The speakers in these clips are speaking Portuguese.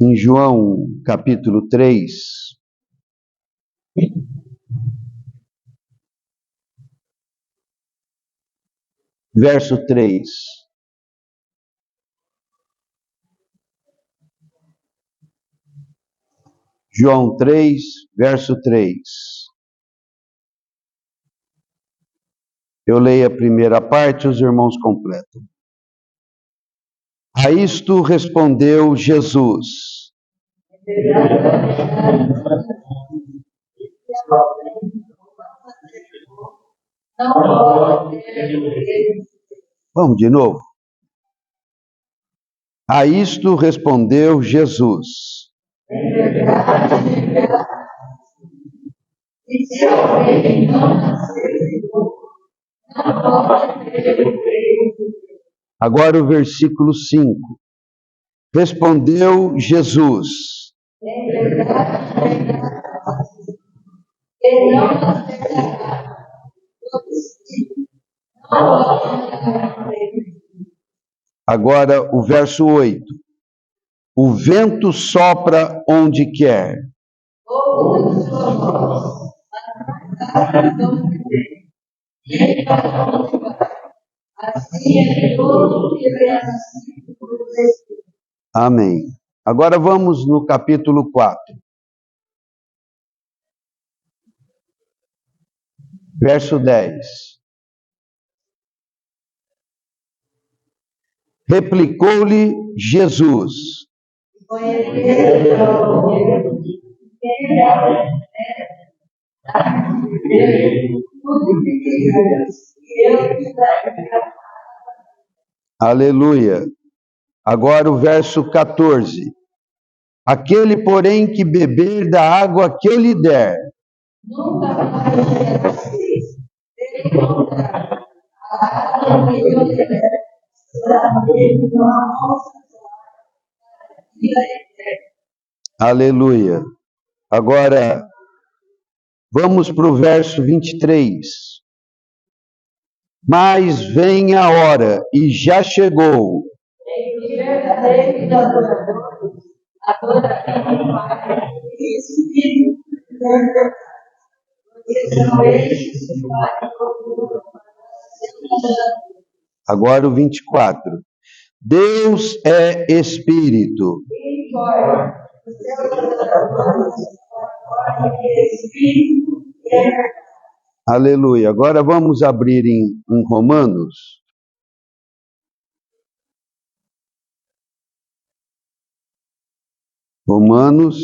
Em João, capítulo 3, verso 3. João 3, verso 3. Eu leio a primeira parte, os irmãos completam. A isto respondeu Jesus. Vamos de novo. A isto respondeu Jesus. Agora o versículo 5. Respondeu Jesus. Agora o verso 8. O vento sopra onde quer. Amém. Agora vamos no capítulo 4. Verso 10. Replicou-lhe Jesus. Aleluia. Agora o verso 14. Aquele, porém, que beber da água que eu lhe der, nunca mais terá sede. Aleluia. Agora, vamos para o verso 23. Mas vem a hora, e já chegou, agora o 24. Deus é Espírito. Aleluia. Agora vamos abrir em Romanos. Romanos.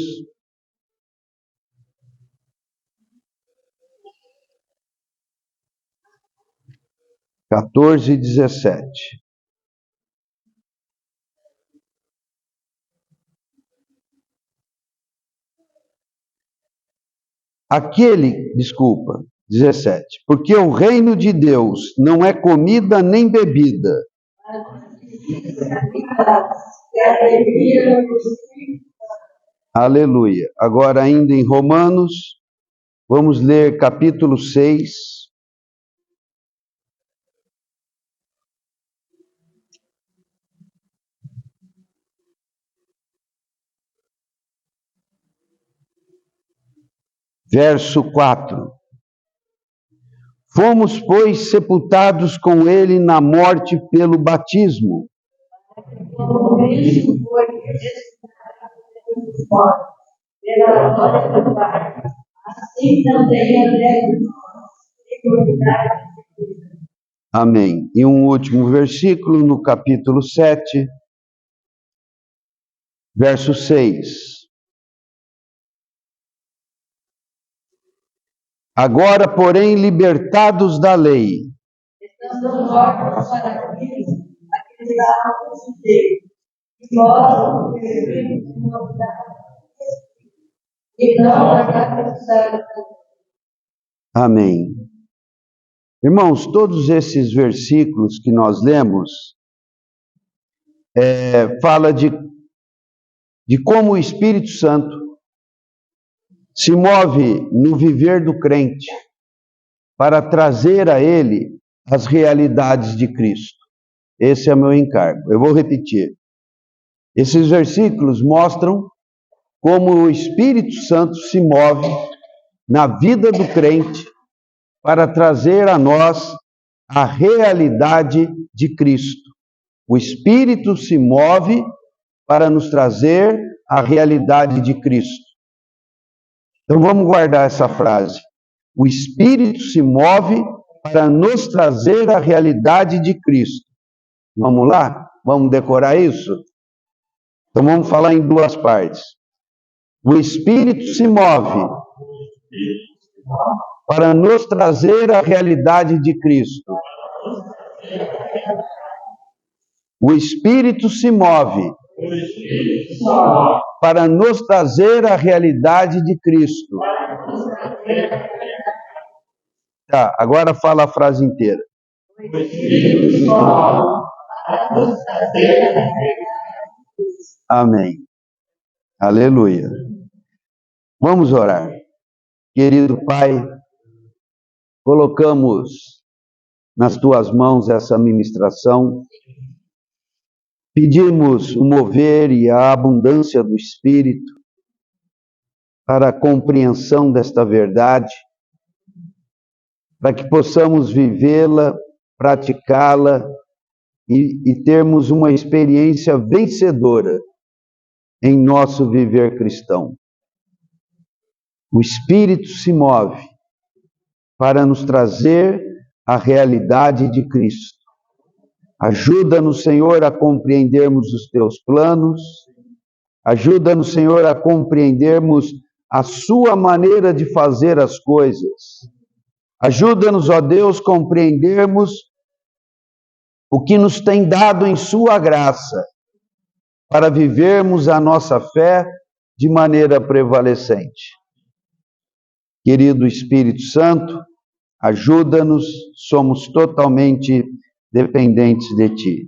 Quatorze e 17. Aquele, 17. Porque o reino de Deus não é comida nem bebida. Aleluia. Agora ainda em Romanos, vamos ler capítulo 6. Verso 4. Fomos, pois, sepultados com ele na morte pelo batismo. Amém. E um último versículo no capítulo 7, verso 6. Agora, porém, libertados da lei, estamos mortos para Cristo, acreditados em Deus, e nós e não a. Amém. Irmãos, todos esses versículos que nós lemos fala de como o Espírito Santo se move no viver do crente para trazer a ele as realidades de Cristo. Esse é o meu encargo. Eu vou repetir. Esses versículos mostram como o Espírito Santo se move na vida do crente para trazer a nós a realidade de Cristo. O Espírito se move para nos trazer a realidade de Cristo. Então vamos guardar essa frase. O Espírito se move para nos trazer a realidade de Cristo. Vamos lá? Vamos decorar isso? Então vamos falar em duas partes. O Espírito se move para nos trazer a realidade de Cristo. O Espírito se move para nos trazer a realidade de Cristo. Tá, agora fala a frase inteira. O Espírito se move para nos trazer a realidade. Amém. Aleluia. Vamos orar. Querido Pai, colocamos nas tuas mãos essa ministração. Pedimos o mover e a abundância do Espírito para a compreensão desta verdade, para que possamos vivê-la, praticá-la e termos uma experiência vencedora em nosso viver cristão. O Espírito se move para nos trazer a realidade de Cristo. Ajuda-nos, Senhor, a compreendermos os teus planos. Ajuda-nos, Senhor, a compreendermos a sua maneira de fazer as coisas. Ajuda-nos, ó Deus, compreendermos o que nos tem dado em sua graça, para vivermos a nossa fé de maneira prevalecente. Querido Espírito Santo, ajuda-nos, somos totalmente dependentes de Ti.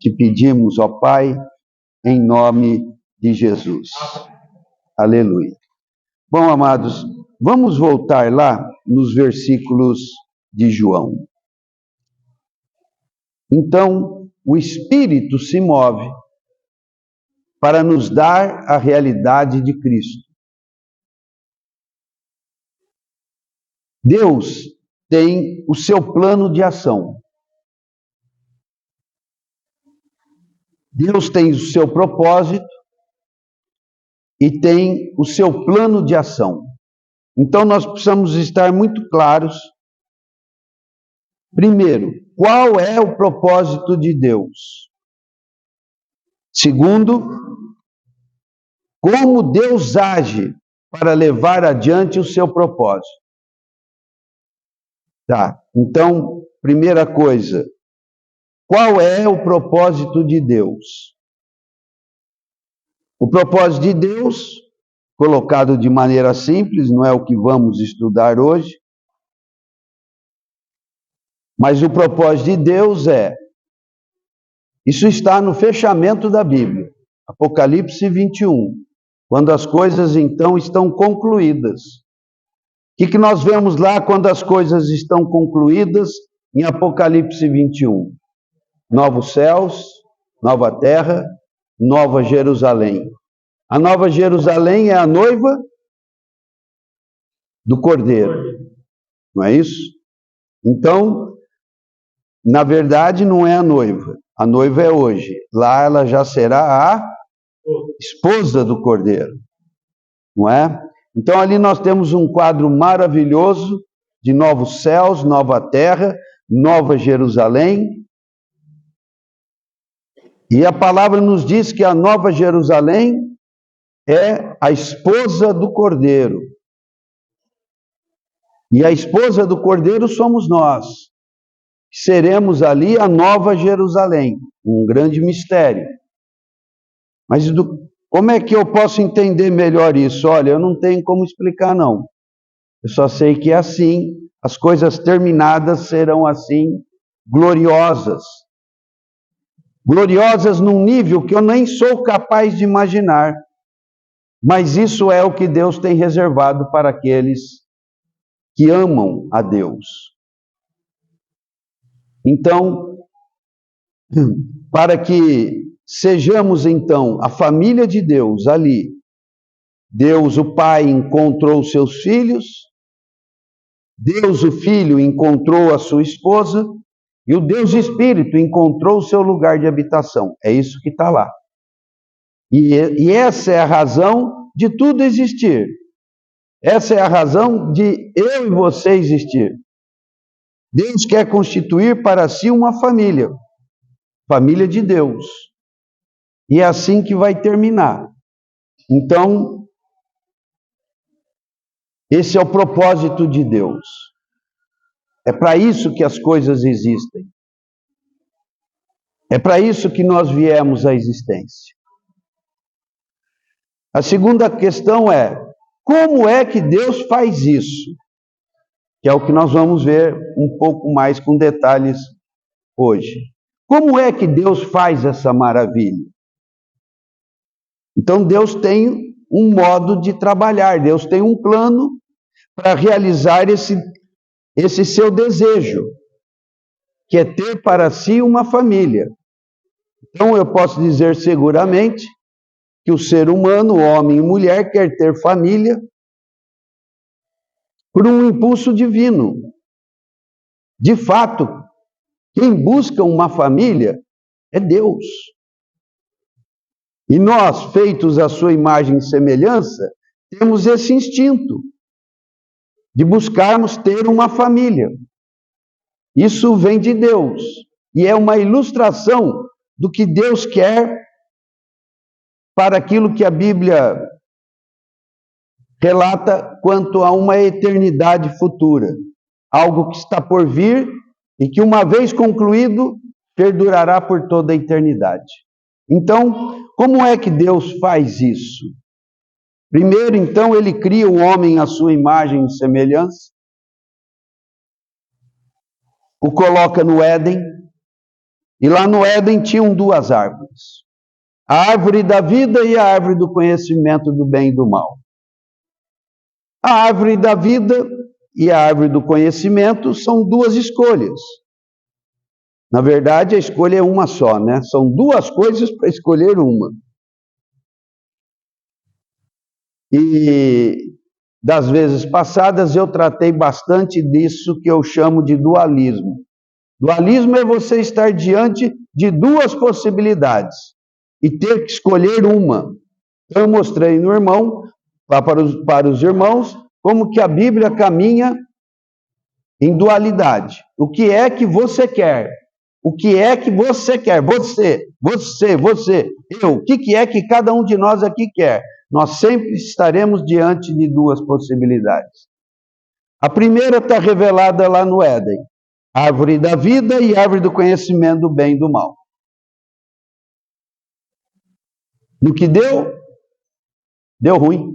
Te pedimos, ó Pai, em nome de Jesus. Aleluia. Bom, amados, vamos voltar lá nos versículos de João. Então, o Espírito se move para nos dar a realidade de Cristo. Deus tem o seu plano de ação. Deus tem o seu propósito e tem o seu plano de ação. Então nós precisamos estar muito claros. Primeiro, qual é o propósito de Deus? Segundo, como Deus age para levar adiante o seu propósito. Tá, então, primeira coisa, qual é o propósito de Deus? O propósito de Deus, colocado de maneira simples, não é o que vamos estudar hoje, mas o propósito de Deus isso está no fechamento da Bíblia, Apocalipse 21, quando as coisas então estão concluídas. O que nós vemos lá quando as coisas estão concluídas em Apocalipse 21? Novos céus, nova terra, nova Jerusalém. A nova Jerusalém é a noiva do Cordeiro, não é isso? Então, na verdade, não é a noiva é hoje. Lá ela já será a esposa do Cordeiro, não é? Então ali nós temos um quadro maravilhoso de novos céus, nova terra, nova Jerusalém. E a palavra nos diz que a nova Jerusalém é a esposa do Cordeiro. E a esposa do Cordeiro somos nós. Seremos ali a nova Jerusalém, um grande mistério. Mas como é que eu posso entender melhor isso? Olha, eu não tenho como explicar, não. Eu só sei que é assim, as coisas terminadas serão assim, gloriosas. Gloriosas num nível que eu nem sou capaz de imaginar. Mas isso é o que Deus tem reservado para aqueles que amam a Deus. Então, para que sejamos então a família de Deus ali. Deus, o Pai, encontrou seus filhos, Deus, o Filho, encontrou a sua esposa, e o Deus Espírito encontrou o seu lugar de habitação. É isso que está lá. E essa é a razão de tudo existir. Essa é a razão de eu e você existir. Deus quer constituir para si uma família, família de Deus. E é assim que vai terminar. Então, esse é o propósito de Deus. É para isso que as coisas existem. É para isso que nós viemos à existência. A segunda questão é: como é que Deus faz isso? Que é o que nós vamos ver um pouco mais com detalhes hoje. Como é que Deus faz essa maravilha? Então Deus tem um modo de trabalhar, Deus tem um plano para realizar esse seu desejo, que é ter para si uma família. Então eu posso dizer seguramente que o ser humano, homem e mulher, quer ter família por um impulso divino. De fato, quem busca uma família é Deus. E nós, feitos à sua imagem e semelhança, temos esse instinto de buscarmos ter uma família. Isso vem de Deus e é uma ilustração do que Deus quer para aquilo que a Bíblia relata quanto a uma eternidade futura, algo que está por vir e que, uma vez concluído, perdurará por toda a eternidade. Então, como é que Deus faz isso? Primeiro, então, ele cria o homem à sua imagem e semelhança, o coloca no Éden, e lá no Éden tinham duas árvores: a árvore da vida e a árvore do conhecimento do bem e do mal. A árvore da vida e a árvore do conhecimento são duas escolhas. Na verdade, a escolha é uma só, né? São duas coisas para escolher uma. E das vezes passadas eu tratei bastante disso que eu chamo de dualismo. Dualismo é você estar diante de duas possibilidades e ter que escolher uma. Então eu mostrei no irmão, para os irmãos, como que a Bíblia caminha em dualidade. O que é que você quer? O que é que você quer? Você, eu. O que é que cada um de nós aqui quer? Nós sempre estaremos diante de duas possibilidades. A primeira está revelada lá no Éden: árvore da vida e árvore do conhecimento do bem e do mal. No que deu? Deu ruim.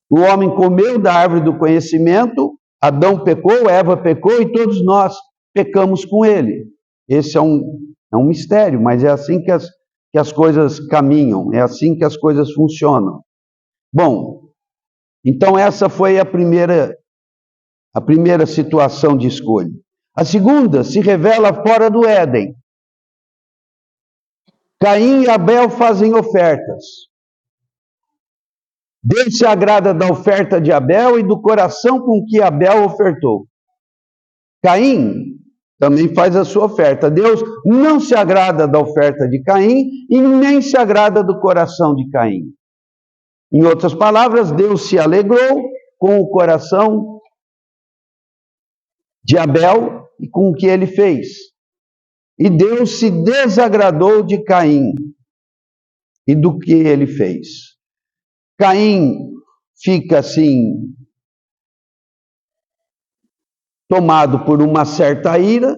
O homem comeu da árvore do conhecimento, Adão pecou, Eva pecou e todos nós pecamos com ele. Esse é um mistério, mas é assim que as coisas caminham, é assim que as coisas funcionam. Bom, então essa foi a primeira situação de escolha. A segunda se revela fora do Éden. Caim e Abel fazem ofertas. Deus se agrada da oferta de Abel e do coração com que Abel ofertou. Caim também faz a sua oferta. Deus não se agrada da oferta de Caim e nem se agrada do coração de Caim. Em outras palavras, Deus se alegrou com o coração de Abel e com o que ele fez. E Deus se desagradou de Caim e do que ele fez. Caim fica assim, tomado por uma certa ira,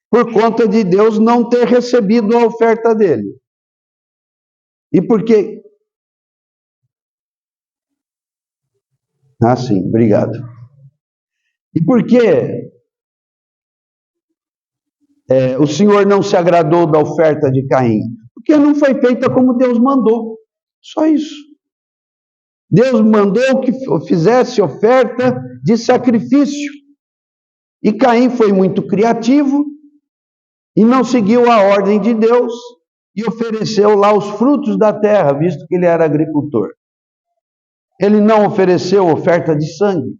por conta de Deus não ter recebido a oferta dele. E por quê? Ah, sim, obrigado. E por que o Senhor não se agradou da oferta de Caim? Porque não foi feita como Deus mandou. Só isso. Deus mandou que fizesse oferta de sacrifício. E Caim foi muito criativo e não seguiu a ordem de Deus e ofereceu lá os frutos da terra, visto que ele era agricultor. Ele não ofereceu oferta de sangue.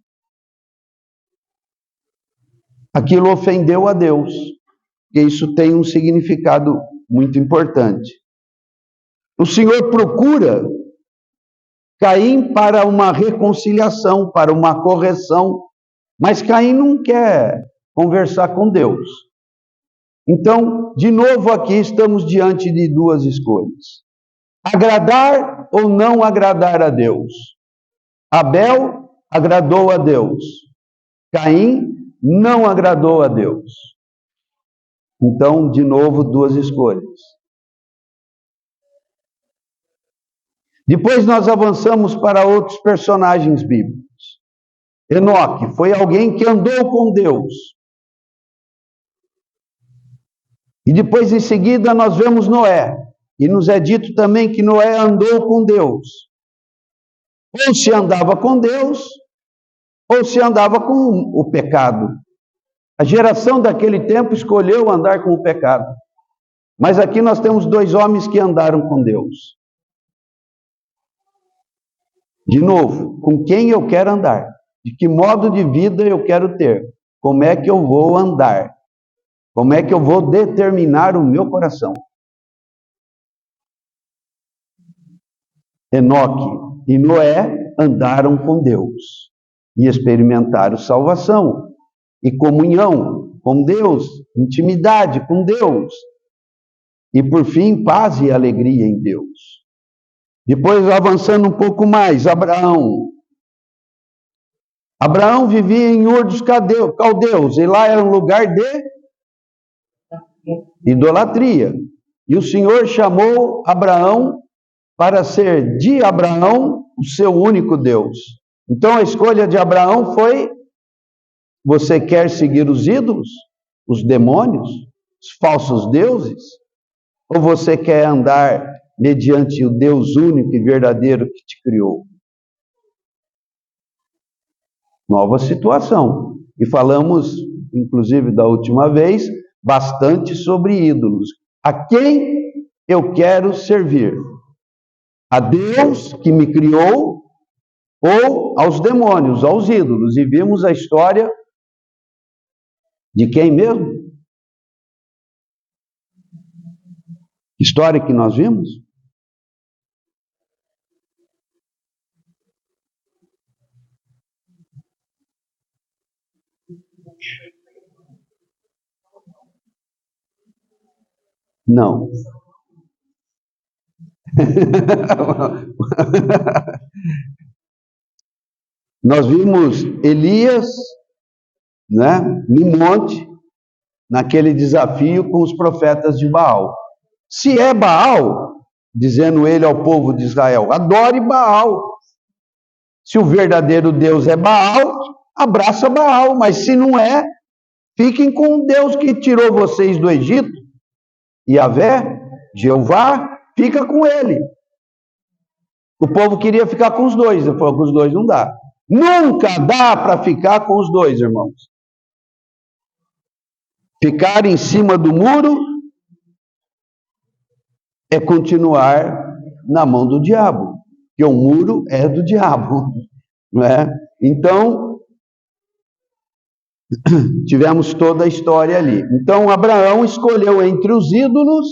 Aquilo ofendeu a Deus, e isso tem um significado muito importante. O Senhor procura Caim para uma reconciliação, para uma correção, mas Caim não quer conversar com Deus. Então, de novo aqui estamos diante de duas escolhas: agradar ou não agradar a Deus. Abel agradou a Deus, Caim não agradou a Deus. Então, de novo, duas escolhas. Depois nós avançamos para outros personagens bíblicos. Enoque foi alguém que andou com Deus. E depois, em seguida, nós vemos Noé. E nos é dito também que Noé andou com Deus. Ou se andava com Deus, ou se andava com o pecado. A geração daquele tempo escolheu andar com o pecado. Mas aqui nós temos dois homens que andaram com Deus. De novo, com quem eu quero andar? De que modo de vida eu quero ter? Como é que eu vou andar? Como é que eu vou determinar o meu coração? Enoque e Noé andaram com Deus e experimentaram salvação e comunhão com Deus, intimidade com Deus e, por fim, paz e alegria em Deus. Depois, avançando um pouco mais, Abraão. Abraão vivia em Ur dos Caldeus, e lá era um lugar de idolatria. E o Senhor chamou Abraão para ser de Abraão o seu único Deus. Então a escolha de Abraão foi: você quer seguir os ídolos, os demônios, os falsos deuses? Ou você quer andar mediante o Deus único e verdadeiro que te criou? Nova situação. E falamos, inclusive da última vez, bastante sobre ídolos. A quem eu quero servir? A Deus que me criou ou aos demônios, aos ídolos? E vimos a história de quem mesmo? Que história que nós vimos? Não. Nós vimos Elias, né, no monte, naquele desafio com os profetas de Baal. Se é Baal, dizendo ele ao povo de Israel, adore Baal. Se o verdadeiro Deus é Baal, abraça Baal, mas se não é, fiquem com o Deus que tirou vocês do Egito. Yahvé, Jeová, fica com ele. O povo queria ficar com os dois, ele falou que os dois não dá. Nunca dá para ficar com os dois, irmãos. Ficar em cima do muro é continuar na mão do diabo, porque o muro é do diabo, não é? Então, tivemos toda a história ali. Então, Abraão escolheu entre os ídolos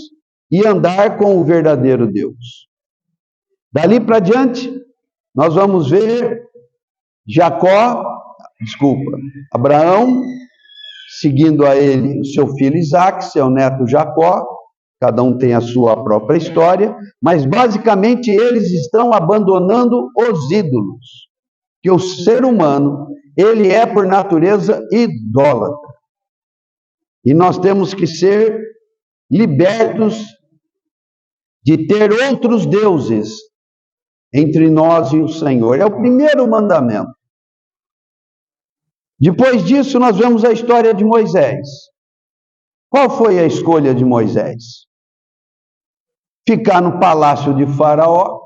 e andar com o verdadeiro Deus. Dali para diante, nós vamos ver Abraão, seguindo a ele o seu filho Isaque, seu neto Jacó, cada um tem a sua própria história, mas basicamente eles estão abandonando os ídolos, que o ser humano, ele é por natureza idólatra. E nós temos que ser libertos de ter outros deuses entre nós e o Senhor. É o primeiro mandamento. Depois disso, nós vemos a história de Moisés. Qual foi a escolha de Moisés? Ficar no palácio de Faraó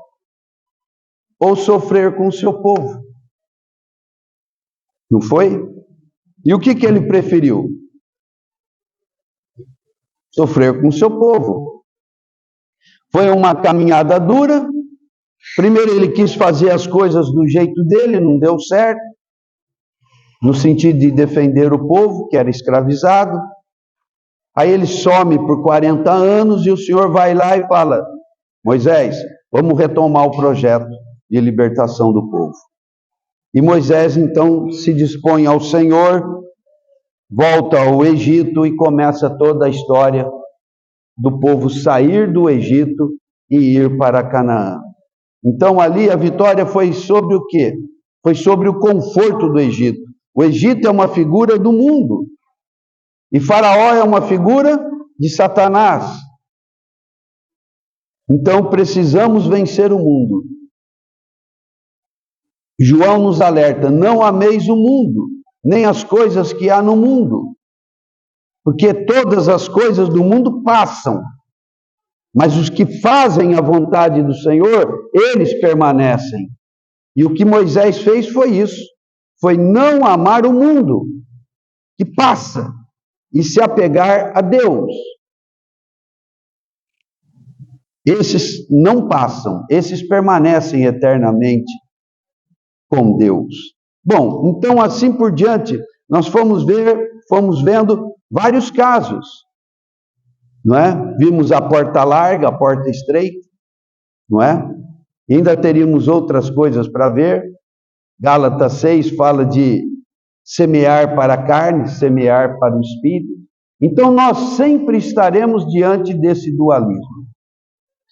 ou sofrer com o seu povo? Não foi? E o que ele preferiu? sofrer com o seu povo. Foi uma caminhada dura. Primeiro ele quis fazer as coisas do jeito dele, não deu certo, no sentido de defender o povo que era escravizado. Aí ele some por 40 anos e o Senhor vai lá e fala: Moisés, vamos retomar o projeto de libertação do povo. E Moisés então se dispõe ao Senhor, volta ao Egito e começa toda a história do povo sair do Egito e ir para Canaã. Então ali a vitória foi sobre o quê? Foi sobre o conforto do Egito. O Egito é uma figura do mundo. E Faraó é uma figura de Satanás. Então precisamos vencer o mundo. João nos alerta: não ameis o mundo, nem as coisas que há no mundo. Porque todas as coisas do mundo passam. Mas os que fazem a vontade do Senhor, eles permanecem. E o que Moisés fez foi isso. Foi não amar o mundo, que passa, e se apegar a Deus. Esses não passam, esses permanecem eternamente com Deus. Bom, então assim por diante, nós fomos vendo vários casos, não é? Vimos a porta larga, a porta estreita, não é? E ainda teríamos outras coisas para ver. Gálatas 6 fala de semear para a carne, semear para o espírito. Então nós sempre estaremos diante desse dualismo.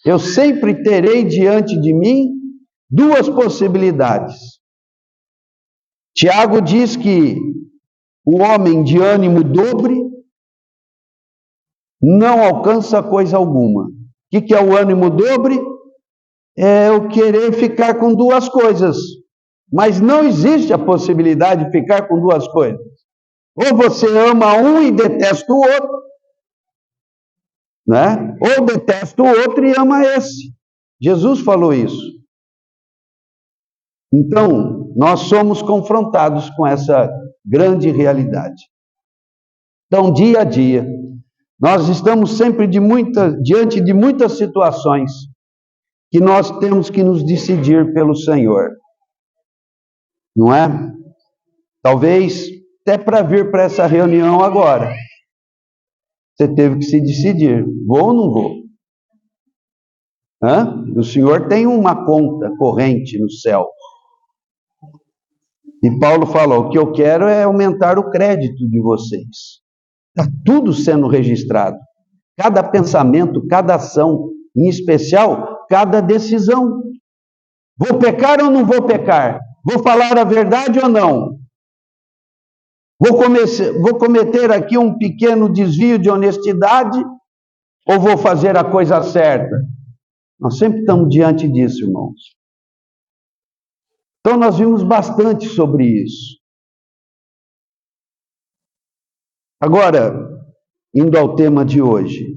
Eu sempre terei diante de mim duas possibilidades. Tiago diz que o homem de ânimo dobre não alcança coisa alguma. O que é o ânimo dobre? É eu querer ficar com duas coisas. Mas não existe a possibilidade de ficar com duas coisas. Ou você ama um e detesta o outro, né? Ou detesta o outro e ama esse. Jesus falou isso. Então, nós somos confrontados com essa grande realidade. Então, dia a dia, nós estamos sempre diante de muitas situações que nós temos que nos decidir pelo Senhor. Não é? Talvez até para vir para essa reunião agora, você teve que se decidir: vou ou não vou? O Senhor tem uma conta corrente no céu. E Paulo falou: o que eu quero é aumentar o crédito de vocês. Está tudo sendo registrado. Cada pensamento, cada ação, em especial, cada decisão. Vou pecar ou não vou pecar? Vou falar a verdade ou não? Vou cometer aqui um pequeno desvio de honestidade ou vou fazer a coisa certa? Nós sempre estamos diante disso, irmãos. Então nós vimos bastante sobre isso. Agora, indo ao tema de hoje.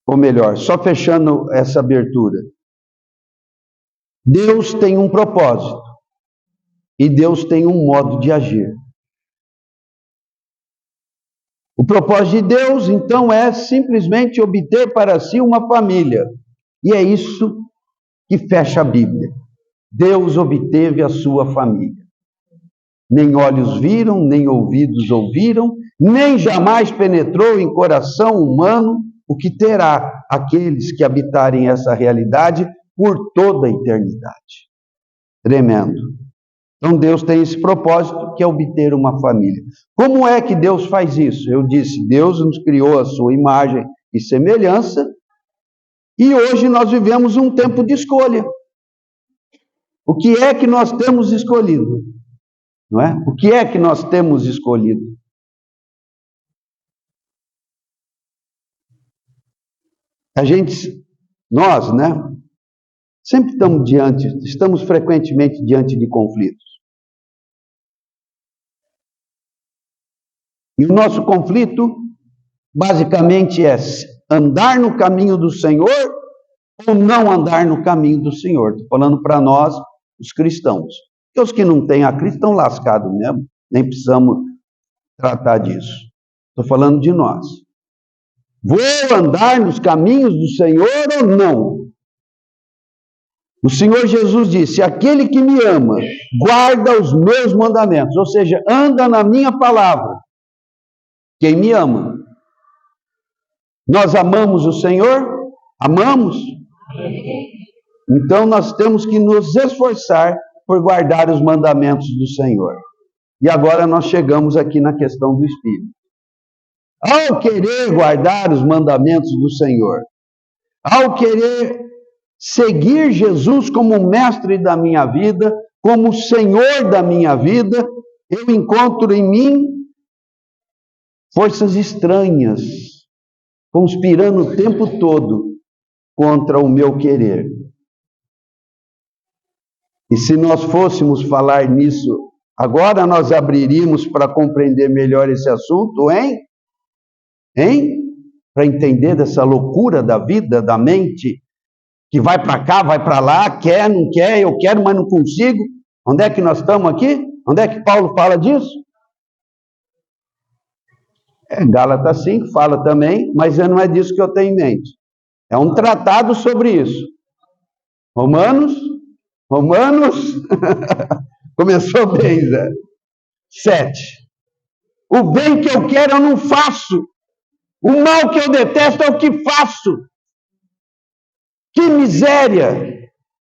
Ou melhor, só fechando essa abertura. Deus tem um propósito. E Deus tem um modo de agir. O propósito de Deus, então, é simplesmente obter para si uma família. E é isso que fecha a Bíblia. Deus obteve a sua família. Nem olhos viram, nem ouvidos ouviram, nem jamais penetrou em coração humano o que terá aqueles que habitarem essa realidade por toda a eternidade. Tremendo. Então Deus tem esse propósito, que é obter uma família. Como é que Deus faz isso? Eu disse, Deus nos criou a sua imagem e semelhança, e hoje nós vivemos um tempo de escolha. O que é que nós temos escolhido? Não é? O que é que nós temos escolhido? Nós, né? Sempre estamos frequentemente diante de conflitos. E o nosso conflito, basicamente, é andar no caminho do Senhor ou não andar no caminho do Senhor. Estou falando para nós, os cristãos. Porque os que não têm a Cristo estão lascados mesmo. Nem precisamos tratar disso. Estou falando de nós. Vou andar nos caminhos do Senhor ou não? O Senhor Jesus disse: aquele que me ama, guarda os meus mandamentos, ou seja, anda na minha palavra. Quem me ama. Nós amamos o Senhor? Amamos? Então nós temos que nos esforçar por guardar os mandamentos do Senhor. E agora nós chegamos aqui na questão do Espírito. Ao querer guardar os mandamentos do Senhor, ao querer seguir Jesus como mestre da minha vida, como Senhor da minha vida, eu encontro em mim forças estranhas, conspirando o tempo todo contra o meu querer. E se nós fôssemos falar nisso, agora nós abriríamos para compreender melhor esse assunto, hein? Para entender dessa loucura da vida, da mente, que vai para cá, vai para lá, quer, não quer, eu quero, mas não consigo. Onde é que nós estamos aqui? Onde é que Paulo fala disso? Gálatas 5 fala também, mas não é disso que eu tenho em mente. É um tratado sobre isso. Romanos, começou bem, Zé. 7. O bem que eu quero eu não faço. O mal que eu detesto é o que faço. Que miséria!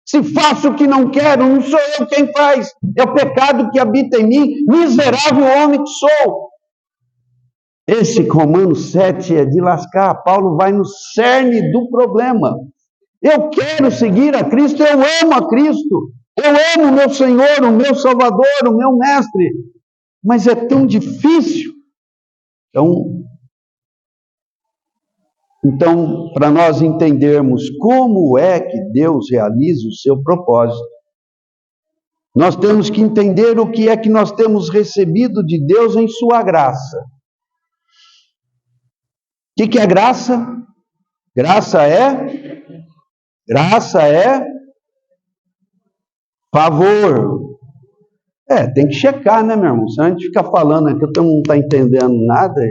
Se faço o que não quero, não sou eu quem faz. É o pecado que habita em mim, miserável homem que sou. Esse Romanos 7 é de lascar. Paulo vai no cerne do problema. Eu quero seguir a Cristo, eu amo a Cristo. Eu amo o meu Senhor, o meu Salvador, o meu Mestre. Mas é tão difícil. Então, para nós entendermos como é que Deus realiza o seu propósito, nós temos que entender o que é que nós temos recebido de Deus em sua graça. O que é graça? Graça é favor. Tem que checar, né, meu irmão? Se a gente fica falando aqui, eu não está entendendo nada.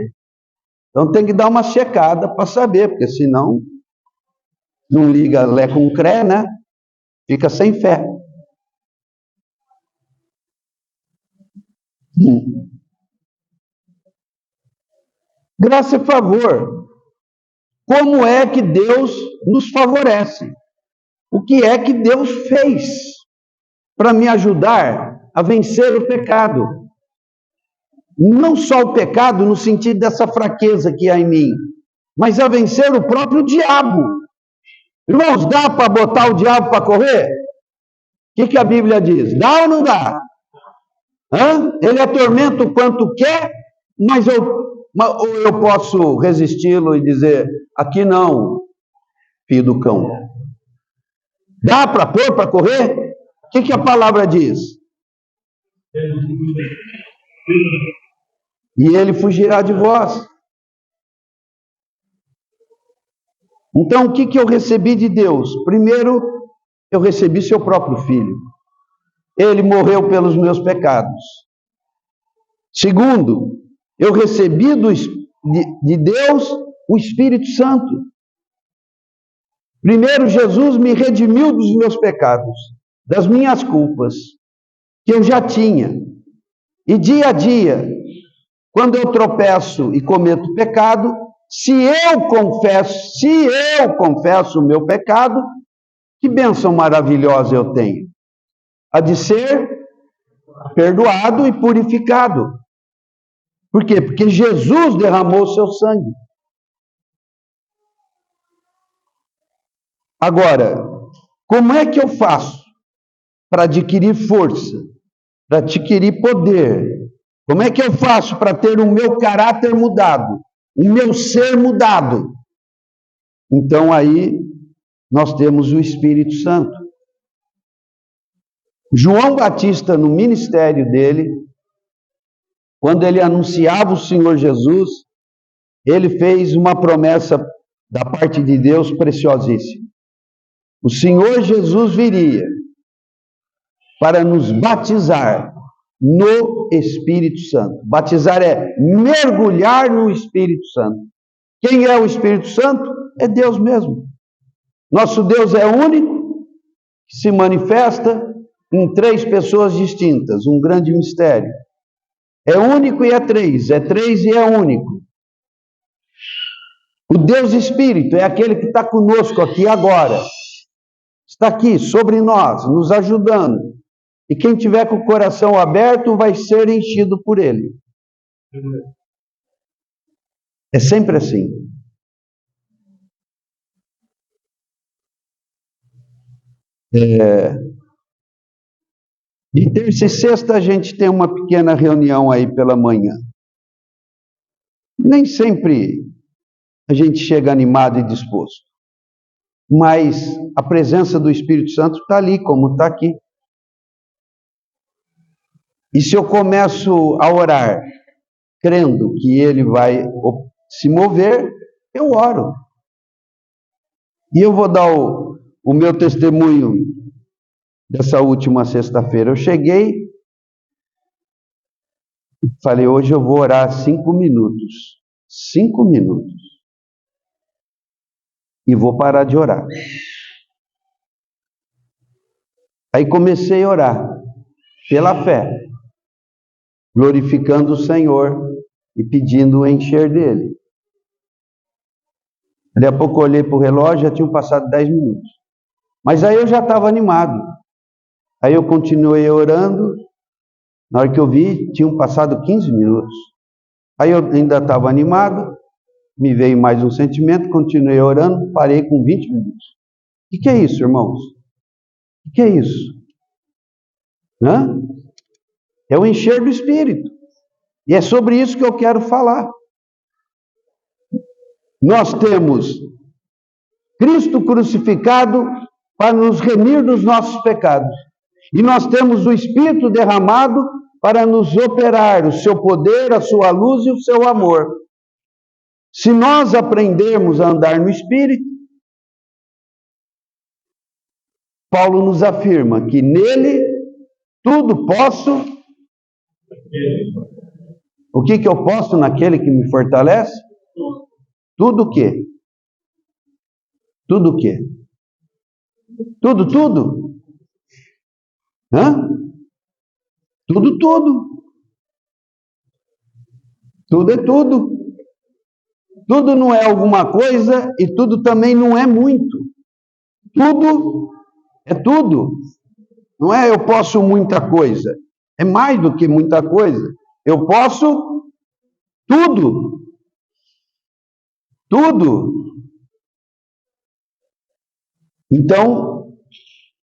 Então tem que dar uma checada para saber, porque senão não liga lé com cré, né? Fica sem fé. Graça e favor. Como é que Deus nos favorece? O que é que Deus fez para me ajudar a vencer o pecado? Não só o pecado no sentido dessa fraqueza que há em mim, mas a vencer o próprio diabo. Irmãos, dá para botar o diabo para correr? O que a Bíblia diz? Dá ou não dá? Ele atormenta o quanto quer, mas eu posso resisti-lo e dizer, aqui não, filho do cão. Dá para pôr para correr? O que a palavra diz? E ele fugirá de vós. Então, o que eu recebi de Deus? Primeiro, eu recebi seu próprio Filho. Ele morreu pelos meus pecados. Segundo, eu recebi de Deus o Espírito Santo. Primeiro, Jesus me redimiu dos meus pecados, das minhas culpas, que eu já tinha. E dia a dia, quando eu tropeço e cometo pecado, se eu confesso o meu pecado, que bênção maravilhosa eu tenho. A de ser perdoado e purificado. Por quê? Porque Jesus derramou o seu sangue. Agora, como é que eu faço para adquirir força, para adquirir poder? Como é que eu faço para ter o meu caráter mudado, o meu ser mudado? Então aí nós temos o Espírito Santo. João Batista, no ministério dele, quando ele anunciava o Senhor Jesus, ele fez uma promessa da parte de Deus preciosíssima. O Senhor Jesus viria para nos batizar no Espírito Santo. Batizar é mergulhar no Espírito Santo. Quem é o Espírito Santo? É Deus mesmo. Nosso Deus é único, que se manifesta em 3 pessoas distintas, um grande mistério. É único e é 3 e é único. O Deus Espírito é aquele que está conosco aqui agora. Está aqui sobre nós, nos ajudando. E quem tiver com o coração aberto vai ser enchido por ele. É sempre assim. De terça e sexta a gente tem uma pequena reunião aí pela manhã. Nem sempre a gente chega animado e disposto. Mas a presença do Espírito Santo está ali, como está aqui. E se eu começo a orar, crendo que ele vai se mover, eu oro. E eu vou dar o meu testemunho dessa última sexta-feira. Eu cheguei, falei, hoje eu vou orar 5 minutos. 5 minutos. E vou parar de orar. Aí comecei a orar, pela fé, glorificando o Senhor e pedindo o encher dele. Daqui a pouco eu olhei para o relógio, já tinham passado 10 minutos. Mas aí eu já estava animado. Aí eu continuei orando. Na hora que eu vi, tinham passado 15 minutos. Aí eu ainda estava animado. Me veio mais um sentimento, continuei orando, parei com 20 minutos. O que é isso, irmãos? O que é isso? Hã? É o encher do Espírito. E é sobre isso que eu quero falar. Nós temos Cristo crucificado para nos remir dos nossos pecados. E nós temos o Espírito derramado para nos operar o seu poder, a sua luz e o seu amor. Se nós aprendermos a andar no Espírito, Paulo nos afirma que nele tudo posso. O que eu posso naquele que me fortalece? Tudo o quê? Tudo o quê? Tudo? Hã? Tudo. Tudo é tudo. Tudo não é alguma coisa e tudo também não é muito. Tudo é tudo. Não é eu posso muita coisa. É mais do que muita coisa. Eu posso tudo. Tudo. Então,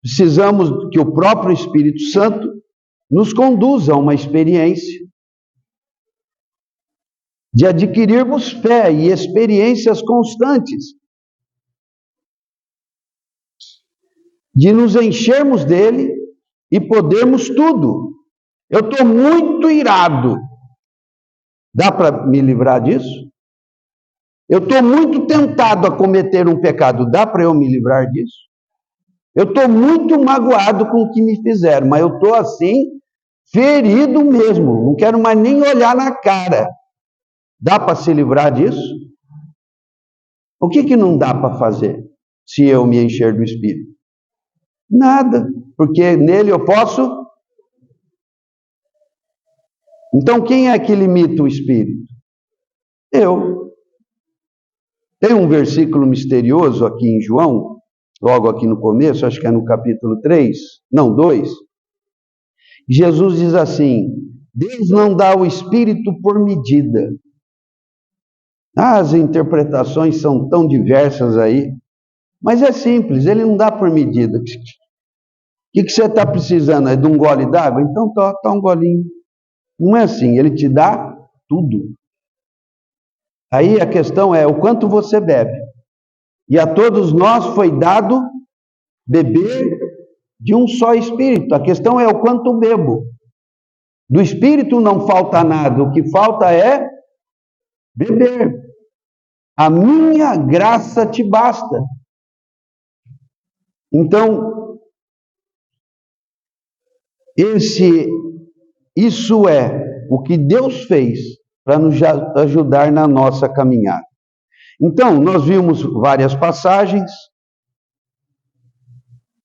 precisamos que o próprio Espírito Santo nos conduza a uma experiência de adquirirmos fé e experiências constantes, de nos enchermos dele e podermos tudo. Eu estou muito irado. Dá para me livrar disso? Eu estou muito tentado a cometer um pecado. Dá para eu me livrar disso? Eu estou muito magoado com o que me fizeram, mas eu estou assim, ferido mesmo. Não quero mais nem olhar na cara. Dá para se livrar disso? O que não dá para fazer se eu me encher do Espírito? Nada, porque nele eu posso. Então quem é que limita o Espírito? Eu. Tem um versículo misterioso aqui em João, logo aqui no começo, acho que é no capítulo 3, não, 2. Jesus diz assim: Deus não dá o Espírito por medida. As interpretações são tão diversas aí, mas é simples, ele não dá por medida. O que você está precisando? É de um gole d'água? Então tá um golinho. Não é assim, ele te dá tudo. Aí a questão é o quanto você bebe. E a todos nós foi dado beber de um só Espírito. A questão é o quanto bebo. Do Espírito não falta nada, o que falta é beber. A minha graça te basta. Então, esse Isso é o que Deus fez para nos ajudar na nossa caminhada. Então, nós vimos várias passagens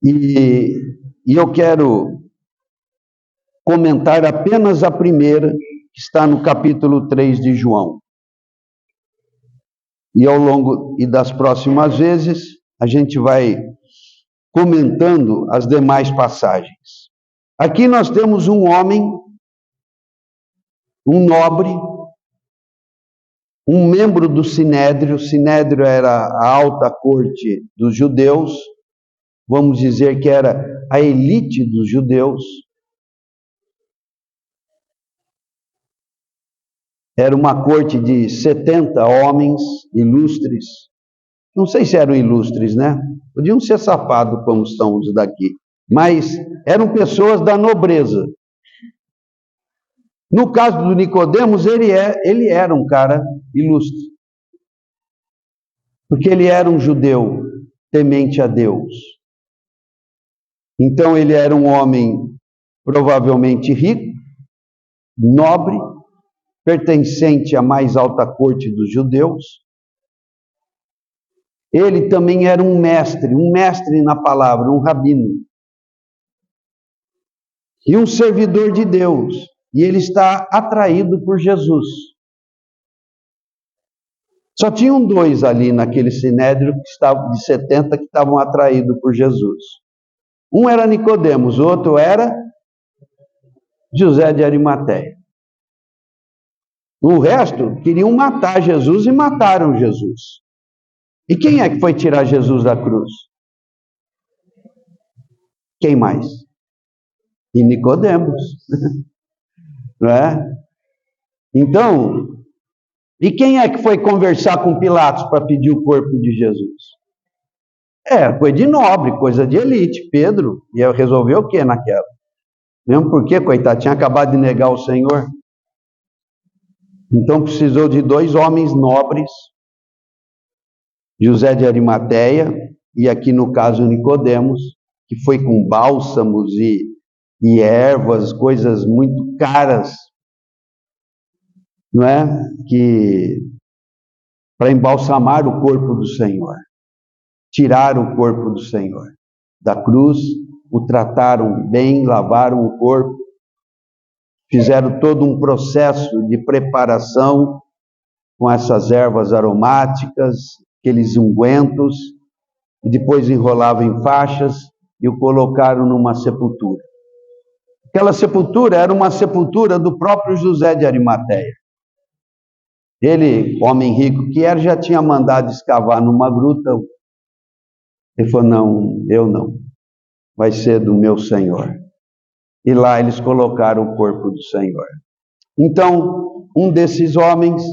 e eu quero comentar apenas a primeira, que está no capítulo 3 de João. E ao longo das próximas vezes, a gente vai comentando as demais passagens. Aqui nós temos um homem, um nobre, um membro do Sinédrio. O Sinédrio era a alta corte dos judeus, vamos dizer que era a elite dos judeus. Era uma corte de 70 homens ilustres. Não sei se eram ilustres, né? Podiam ser safados como são os daqui. Mas eram pessoas da nobreza. No caso do Nicodemos, ele era um cara ilustre. Porque ele era um judeu temente a Deus. Então ele era um homem provavelmente rico, nobre, pertencente à mais alta corte dos judeus. Ele também era um mestre na palavra, um rabino. E um servidor de Deus. E ele está atraído por Jesus. Só tinham dois ali naquele sinédrio de 70 que estavam atraídos por Jesus. Um era Nicodemos, o outro era José de Arimateia. O resto queriam matar Jesus e mataram Jesus. E quem é que foi tirar Jesus da cruz? Quem mais? E Nicodemos. Não é? Então, e quem é que foi conversar com Pilatos para pedir o corpo de Jesus? Coisa de nobre, coisa de elite. Pedro ia resolver o que naquela? Mesmo porque, coitado, tinha acabado de negar o Senhor. Então precisou de dois homens nobres, José de Arimateia, e aqui no caso Nicodemos, que foi com bálsamos e ervas, coisas muito caras, não é? Que para embalsamar o corpo do Senhor, tirar o corpo do Senhor da cruz, o trataram bem, lavaram o corpo, fizeram todo um processo de preparação com essas ervas aromáticas, aqueles ungüentos, e depois enrolavam em faixas e o colocaram numa sepultura. Aquela sepultura era uma sepultura do próprio José de Arimateia. Ele, homem rico que era, já tinha mandado escavar numa gruta. Ele falou, não, eu não. Vai ser do meu Senhor. E lá eles colocaram o corpo do Senhor. Então, um desses homens,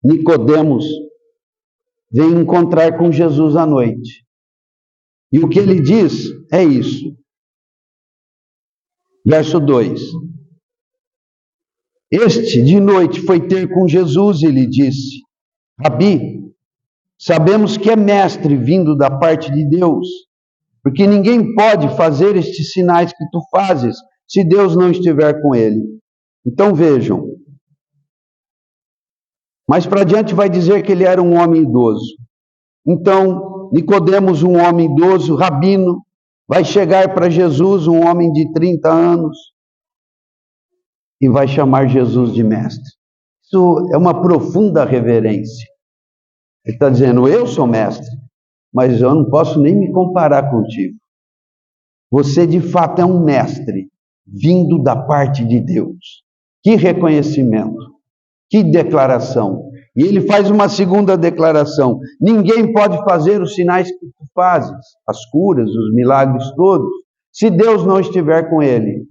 Nicodemos, vem encontrar com Jesus à noite. E o que ele diz é isso. Verso 2. Este de noite foi ter com Jesus e lhe disse, Rabi, sabemos que é mestre vindo da parte de Deus, porque ninguém pode fazer estes sinais que tu fazes, se Deus não estiver com ele. Então vejam. Mais para adiante vai dizer que ele era um homem idoso. Então, Nicodemos, um homem idoso, rabino, vai chegar para Jesus, um homem de 30 anos, e vai chamar Jesus de mestre. Isso é uma profunda reverência. Ele está dizendo, eu sou mestre, mas eu não posso nem me comparar contigo. Você de fato é um mestre, vindo da parte de Deus. Que reconhecimento, que declaração. E ele faz uma segunda declaração, ninguém pode fazer os sinais que tu fazes, as curas, os milagres todos, se Deus não estiver com ele.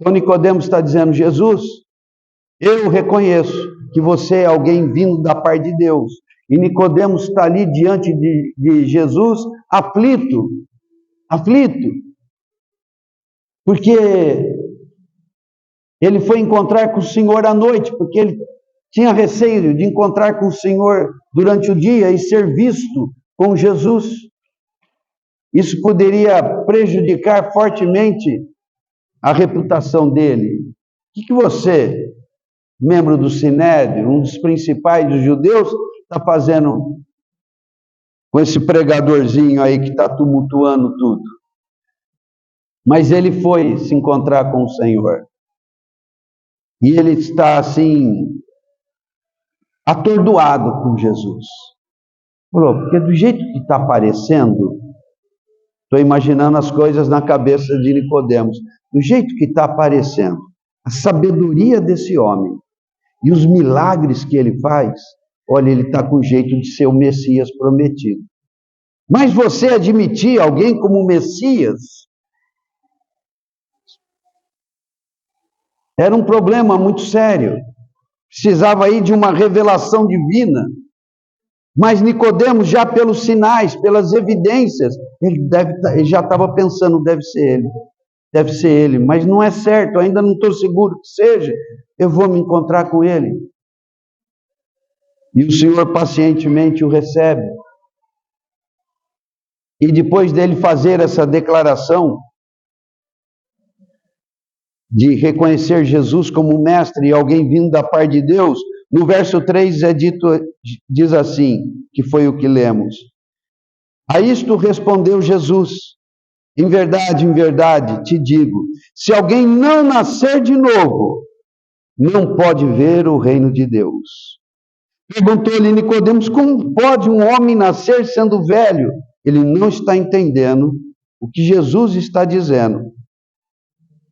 Então Nicodemos está dizendo, Jesus, eu reconheço que você é alguém vindo da parte de Deus. E Nicodemos está ali diante de Jesus, aflito, porque ele foi encontrar com o Senhor à noite, porque ele tinha receio de encontrar com o Senhor durante o dia e ser visto com Jesus. Isso poderia prejudicar fortemente a reputação dele. que você, membro do Sinédrio, um dos principais dos judeus, está fazendo com esse pregadorzinho aí que está tumultuando tudo? Mas ele foi se encontrar com o Senhor. E ele está assim, atordoado com Jesus. Falou, porque do jeito que está aparecendo, estou imaginando as coisas na cabeça de Nicodemos, do jeito que está aparecendo, a sabedoria desse homem e os milagres que ele faz, olha, ele está com jeito de ser o Messias prometido. Mas você admitir alguém como Messias era um problema muito sério. Precisava aí de uma revelação divina. Mas Nicodemos, já pelos sinais, pelas evidências, ele já estava pensando, deve ser ele, mas não é certo, ainda não estou seguro que seja, eu vou me encontrar com ele. E o Senhor pacientemente o recebe. E depois dele fazer essa declaração de reconhecer Jesus como mestre e alguém vindo da parte de Deus, no verso 3 diz assim, que foi o que lemos. A isto respondeu Jesus, em verdade, te digo, se alguém não nascer de novo, não pode ver o reino de Deus. Perguntou-lhe Nicodemos, como pode um homem nascer sendo velho? Ele não está entendendo o que Jesus está dizendo.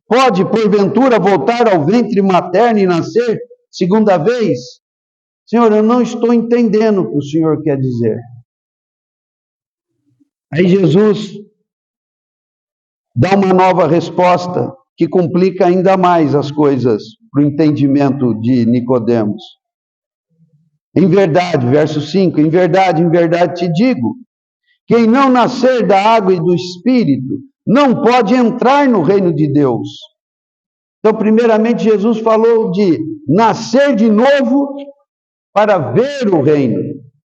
Pode, porventura, voltar ao ventre materno e nascer segunda vez? Senhor, eu não estou entendendo o que o Senhor quer dizer. Aí Jesus dá uma nova resposta que complica ainda mais as coisas para o entendimento de Nicodemos. Em verdade, verso 5, em verdade te digo, quem não nascer da água e do Espírito não pode entrar no reino de Deus. Então, primeiramente, Jesus falou de nascer de novo para ver o reino.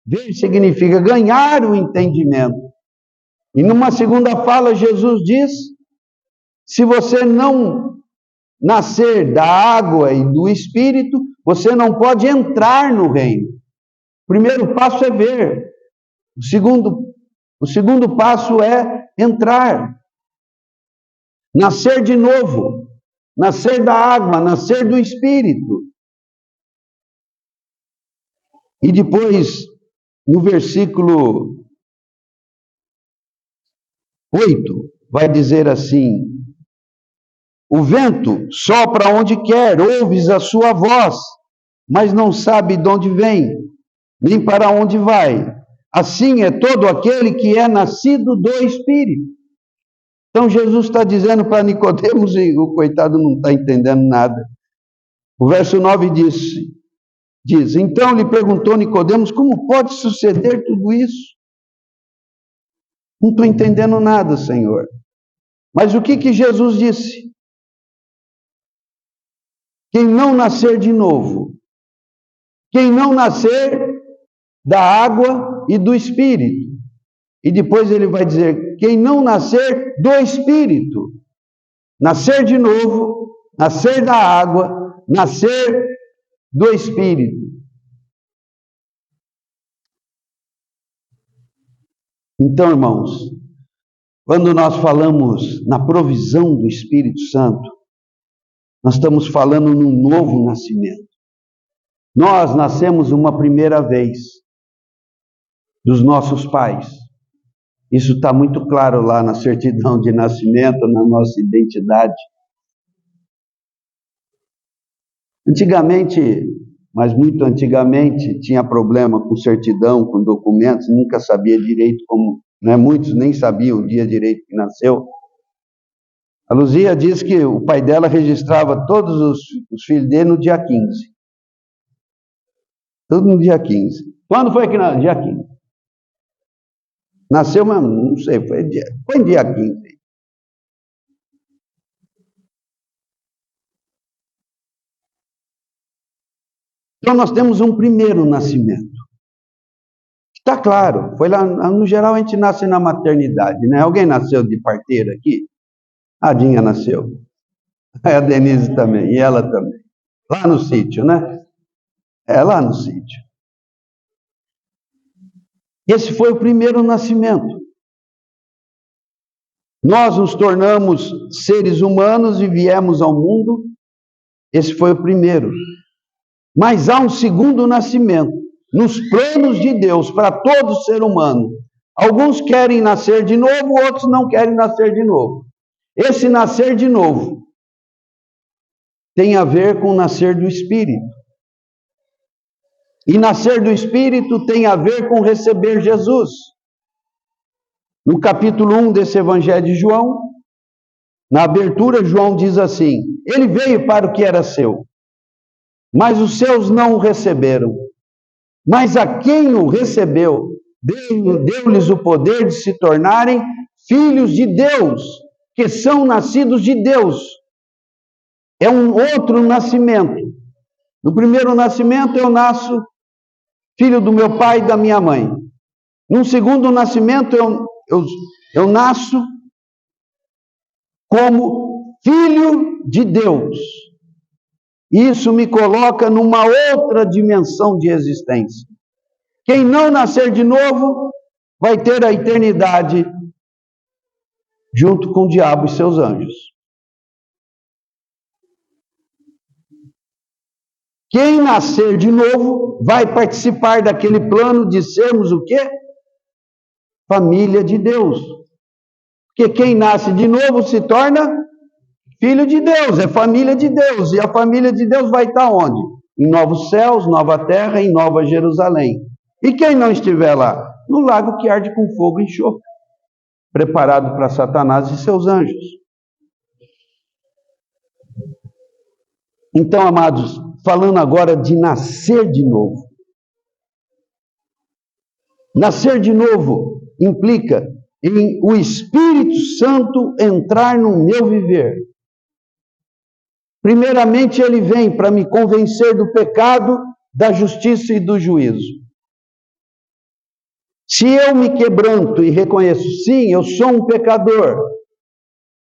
Ver significa ganhar o entendimento. E numa segunda fala, Jesus diz, se você não nascer da água e do Espírito, você não pode entrar no reino. O primeiro passo é ver. O segundo passo é entrar. Nascer de novo. Nascer da água, nascer do Espírito. E depois, no versículo 8, vai dizer assim, o vento sopra onde quer, ouves a sua voz, mas não sabe de onde vem, nem para onde vai. Assim é todo aquele que é nascido do Espírito. Então Jesus está dizendo para Nicodemos, e o coitado não está entendendo nada. O verso 9 diz, então lhe perguntou Nicodemos, como pode suceder tudo isso? Não estou entendendo nada, Senhor. Mas o que Jesus disse? Quem não nascer de novo, quem não nascer da água e do Espírito. E depois ele vai dizer, quem não nascer do Espírito. Nascer de novo, nascer da água, nascer do Espírito. Então, irmãos, quando nós falamos na provisão do Espírito Santo, nós estamos falando num novo nascimento. Nós nascemos uma primeira vez dos nossos pais. Isso está muito claro lá na certidão de nascimento, na nossa identidade. Antigamente, mas muito antigamente, tinha problema com certidão, com documentos, nunca sabia direito como, né? Muitos nem sabiam o dia direito que nasceu. A Luzia diz que o pai dela registrava todos os filhos dele no dia 15. Tudo no dia 15. Quando foi que nasceu? Dia 15. Nasceu, mas não sei, foi dia 15. Então nós temos um primeiro nascimento. Está claro, foi lá, no geral a gente nasce na maternidade, né? Alguém nasceu de parteira aqui? A Dinha nasceu. A Denise também, e ela também. Lá no sítio, né? Lá no sítio. Esse foi o primeiro nascimento. Nós nos tornamos seres humanos e viemos ao mundo. Esse foi o primeiro. Mas há um segundo nascimento, nos planos de Deus, para todo ser humano. Alguns querem nascer de novo, outros não querem nascer de novo. Esse nascer de novo tem a ver com nascer do Espírito. E nascer do Espírito tem a ver com receber Jesus. No capítulo 1 desse Evangelho de João, na abertura, João diz assim: ele veio para o que era seu, mas os seus não o receberam. Mas a quem o recebeu, deu-lhes o poder de se tornarem filhos de Deus, que são nascidos de Deus. É um outro nascimento. No primeiro nascimento eu nasço filho do meu pai e da minha mãe. No segundo nascimento eu nasço como filho de Deus. Isso me coloca numa outra dimensão de existência. Quem não nascer de novo vai ter a eternidade junto com o diabo e seus anjos. Quem nascer de novo vai participar daquele plano de sermos o quê? Família de Deus. Porque quem nasce de novo se torna filho de Deus, é família de Deus. E a família de Deus vai estar onde? Em novos céus, nova terra, em nova Jerusalém. E quem não estiver lá? No lago que arde com fogo e enxofre, preparado para Satanás e seus anjos. Então, amados, falando agora de nascer de novo. Nascer de novo implica em o Espírito Santo entrar no meu viver. Primeiramente, ele vem para me convencer do pecado, da justiça e do juízo. Se eu me quebranto e reconheço, sim, eu sou um pecador.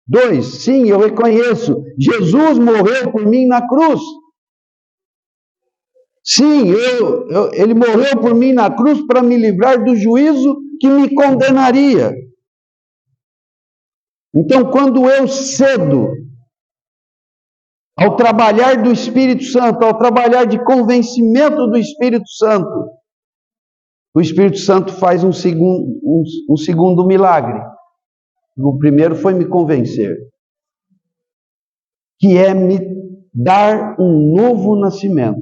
2, sim, eu reconheço, Jesus morreu por mim na cruz. Sim, ele morreu por mim na cruz para me livrar do juízo que me condenaria. Então, quando eu cedo ao trabalhar do Espírito Santo, ao trabalhar de convencimento do Espírito Santo, o Espírito Santo faz um segundo milagre. O primeiro foi me convencer, que é me dar um novo nascimento,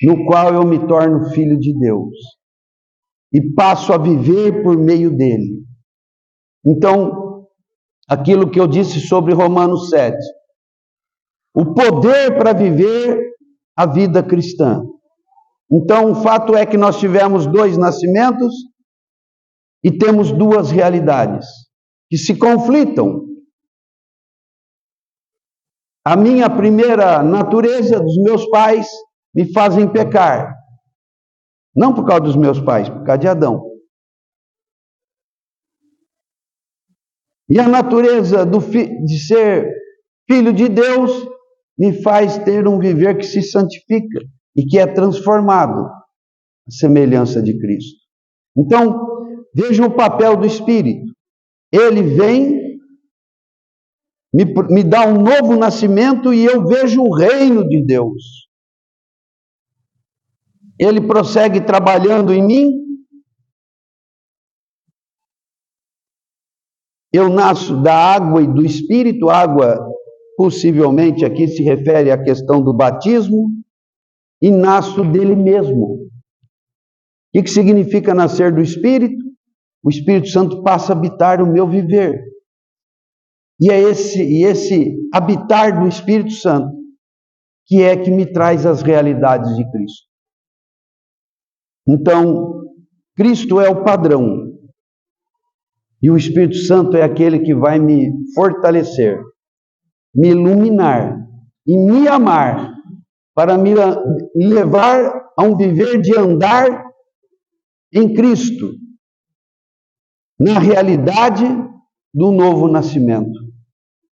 no qual eu me torno filho de Deus e passo a viver por meio dele. Então, aquilo que eu disse sobre Romanos 7, o poder para viver a vida cristã. Então, o fato é que nós tivemos 2 nascimentos e temos 2 realidades que se conflitam. A minha primeira natureza, dos meus pais, me fazem pecar. Não por causa dos meus pais, por causa de Adão. E a natureza de ser filho de Deus me faz ter um viver que se santifica e que é transformado à semelhança de Cristo. Então, veja o papel do Espírito. Ele vem, me dá um novo nascimento e eu vejo o reino de Deus. Ele prossegue trabalhando em mim. Eu nasço da água e do Espírito. Água, possivelmente, aqui se refere à questão do batismo. E nasço dele mesmo. O que significa nascer do Espírito? O Espírito Santo passa a habitar o meu viver. E é esse habitar do Espírito Santo que é que me traz as realidades de Cristo. Então, Cristo é o padrão. E o Espírito Santo é aquele que vai me fortalecer, me iluminar e me amar para me levar a um viver de andar em Cristo, na realidade do novo nascimento.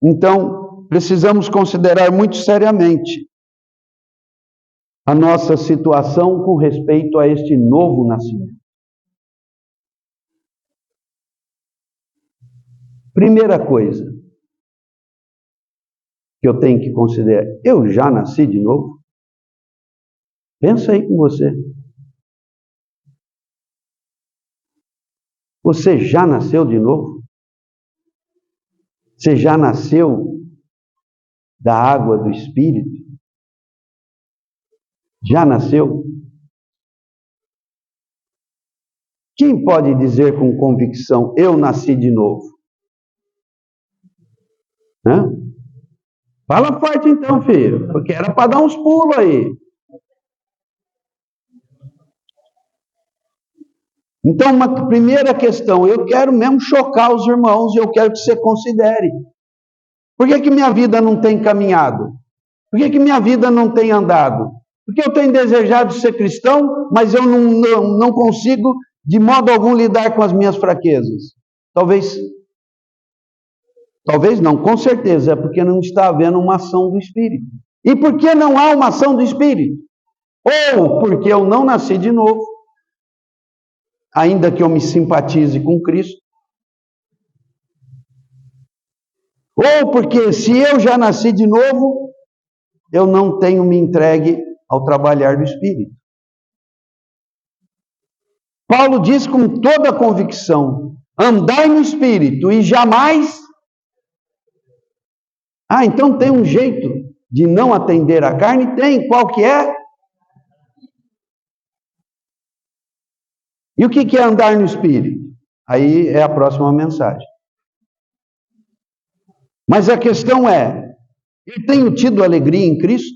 Então, precisamos considerar muito seriamente a nossa situação com respeito a este novo nascimento. Primeira coisa que eu tenho que considerar, eu já nasci de novo? Pensa aí com você. Você já nasceu de novo? Você já nasceu da água do Espírito? Já nasceu? Quem pode dizer com convicção, eu nasci de novo? Hã? Fala forte então, filho, porque era para dar uns pulos aí. Então, uma primeira questão, eu quero mesmo chocar os irmãos e eu quero que você considere. Por que minha vida não tem caminhado? Por que minha vida não tem andado? Porque eu tenho desejado ser cristão, mas eu não consigo, de modo algum, lidar com as minhas fraquezas. Talvez não, com certeza, é porque não está havendo uma ação do Espírito. E por que não há uma ação do Espírito? Ou porque eu não nasci de novo, ainda que eu me simpatize com Cristo. Ou porque se eu já nasci de novo, eu não tenho me entregue ao trabalhar do Espírito. Paulo diz com toda a convicção, andai no Espírito e jamais... então tem um jeito de não atender à carne? Tem, qual que é? E o que é andar no Espírito? Aí é a próxima mensagem. Mas a questão é, eu tenho tido alegria em Cristo?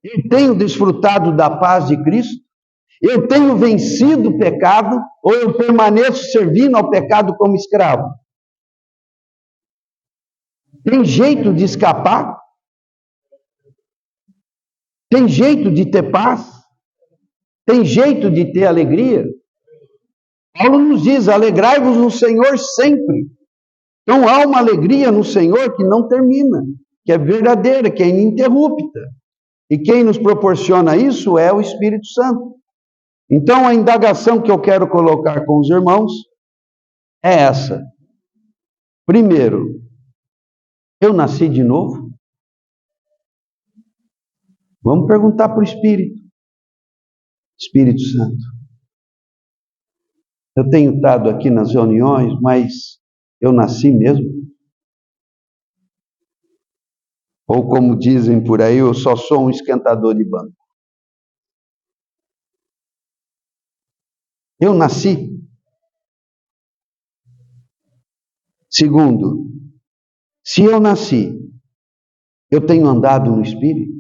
Eu tenho desfrutado da paz de Cristo? Eu tenho vencido o pecado? Ou eu permaneço servindo ao pecado como escravo? Tem jeito de escapar? Tem jeito de ter paz? Tem jeito de ter alegria? Paulo nos diz, alegrai-vos no Senhor sempre. Então há uma alegria no Senhor que não termina, que é verdadeira, que é ininterrupta. E quem nos proporciona isso é o Espírito Santo. Então a indagação que eu quero colocar com os irmãos é essa. Primeiro, eu nasci de novo? Vamos perguntar para o Espírito. Espírito Santo. Eu tenho estado aqui nas reuniões, mas eu nasci mesmo? Ou como dizem por aí, eu só sou um esquentador de banco. Eu nasci. Segundo, se eu nasci, eu tenho andado no Espírito?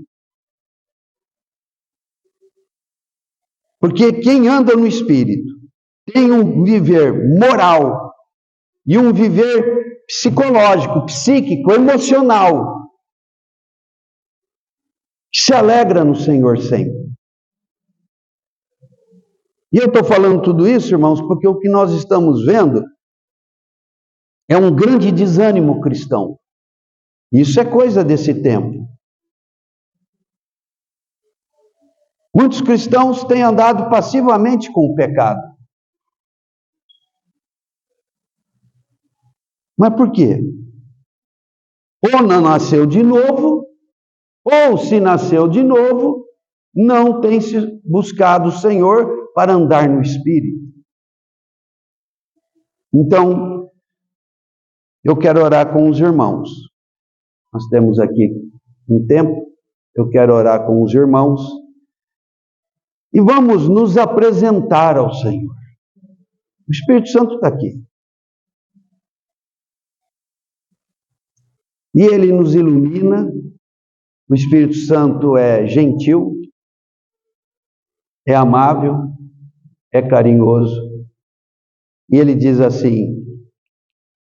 Porque quem anda no Espírito tem um viver moral e um viver psicológico, psíquico, emocional, que se alegra no Senhor sempre. E eu estou falando tudo isso, irmãos, porque o que nós estamos vendo é um grande desânimo cristão. Isso é coisa desse tempo. Muitos cristãos têm andado passivamente com o pecado. Mas por quê? Ou não nasceu de novo, ou se nasceu de novo, não tem se buscado o Senhor para andar no Espírito. Então, eu quero orar com os irmãos. Nós temos aqui um tempo, eu quero orar com os irmãos. E vamos nos apresentar ao Senhor. O Espírito Santo está aqui. E Ele nos ilumina. O Espírito Santo é gentil, é amável, é carinhoso. E Ele diz assim,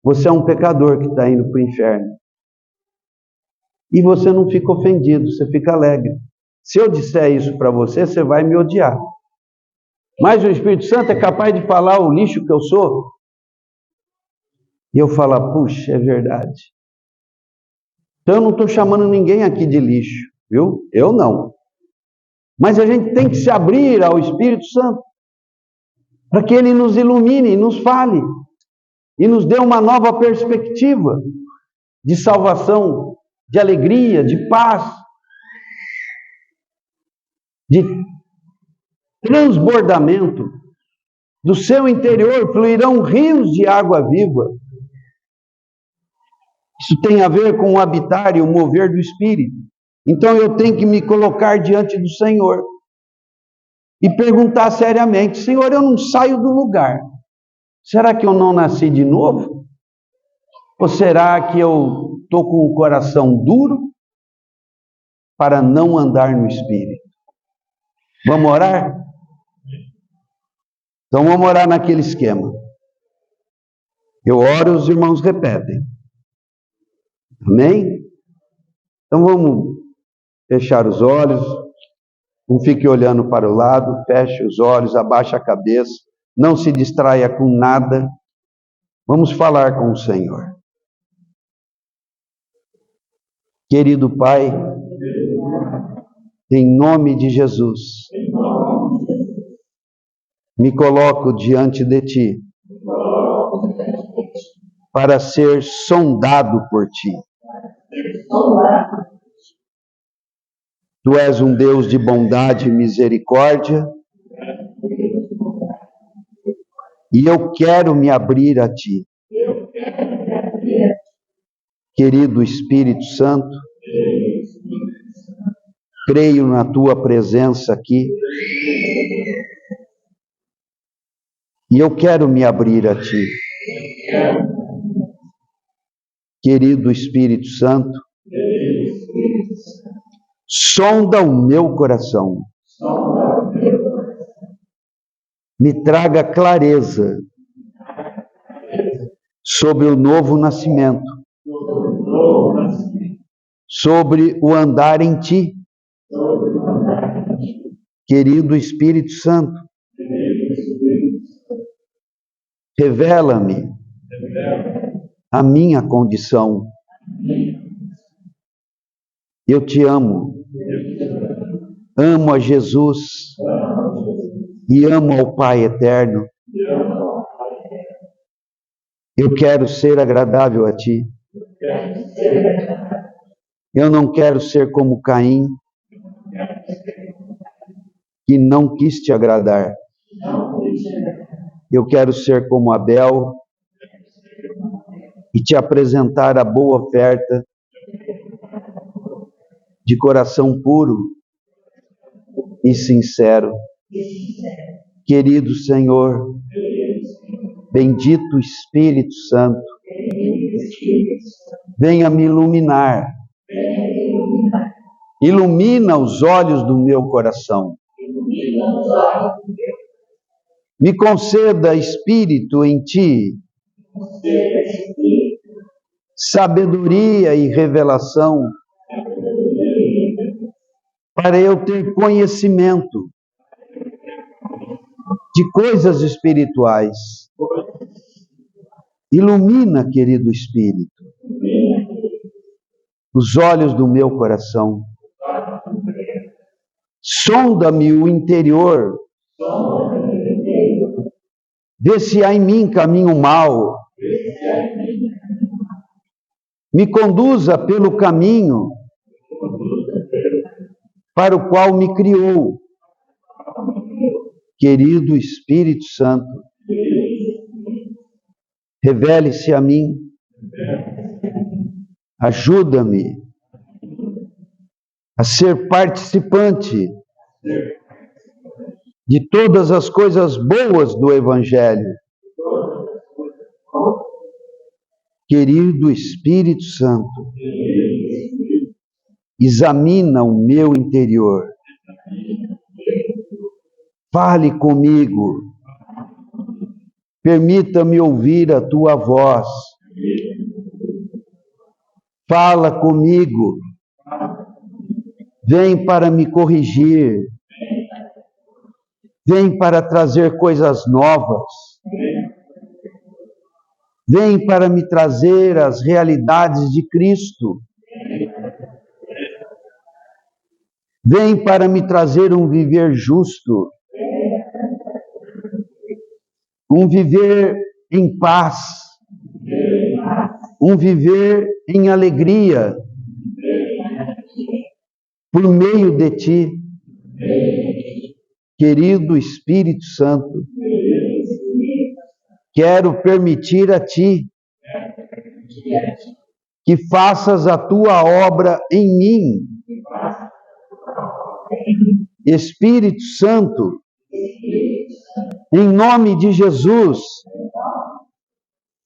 você é um pecador que está indo para o inferno. E você não fica ofendido, você fica alegre. Se eu disser isso para você, você vai me odiar. Mas o Espírito Santo é capaz de falar o lixo que eu sou. E eu falo, puxa, é verdade. Então eu não estou chamando ninguém aqui de lixo, viu? Eu não. Mas a gente tem que se abrir ao Espírito Santo, para que Ele nos ilumine, nos fale, e nos dê uma nova perspectiva de salvação, de alegria, de paz, de transbordamento. Do seu interior fluirão rios de água viva. Isso tem a ver com o habitar e o mover do Espírito. Então eu tenho que me colocar diante do Senhor e perguntar seriamente: Senhor, eu não saio do lugar. Será que eu não nasci de novo? Ou será que eu estou com o coração duro para não andar no Espírito? Vamos orar? Então vamos orar naquele esquema. Eu oro, os irmãos repetem. Amém? Então vamos fechar os olhos. Não fique olhando para o lado. Feche os olhos, abaixe a cabeça. Não se distraia com nada. Vamos falar com o Senhor. Querido Pai, em nome de Jesus, me coloco diante de Ti para ser sondado por Ti. Tu és um Deus de bondade e misericórdia, e eu quero me abrir a Ti. Querido Espírito Santo, creio na Tua presença aqui, e eu quero me abrir a Ti. Querido Espírito Santo, sonda o meu coração. Me traga clareza sobre o novo nascimento, sobre o andar em Ti. Querido Espírito Santo, revela-me a minha condição. Eu Te amo. Amo a Jesus e amo ao Pai eterno. Eu quero ser agradável a Ti. Eu não quero ser como Caim, que não quis Te agradar. Eu quero ser como Abel e Te apresentar a boa oferta de coração puro e sincero. Querido Senhor, bendito Espírito Santo, venha me iluminar. Ilumina os olhos do meu coração. Me conceda, Espírito, em Ti, sabedoria e revelação, para eu ter conhecimento de coisas espirituais. Ilumina, querido Espírito, os olhos do meu coração. Sonda-me o interior. Vê se há em mim caminho mau. Me conduza pelo caminho para o qual me criou. Querido Espírito Santo, revele-se a mim. Ajuda-me a ser participante de todas as coisas boas do Evangelho. Querido Espírito Santo, examina o meu interior. Fale comigo. Permita-me ouvir a Tua voz. Fala comigo. Vem para me corrigir. Vem para trazer coisas novas. Vem para me trazer as realidades de Cristo. Vem para me trazer um viver justo, um viver em paz, um viver em alegria, por meio de ti, querido Espírito Santo. Quero permitir a ti que faças a tua obra em mim. Espírito Santo, em nome de Jesus,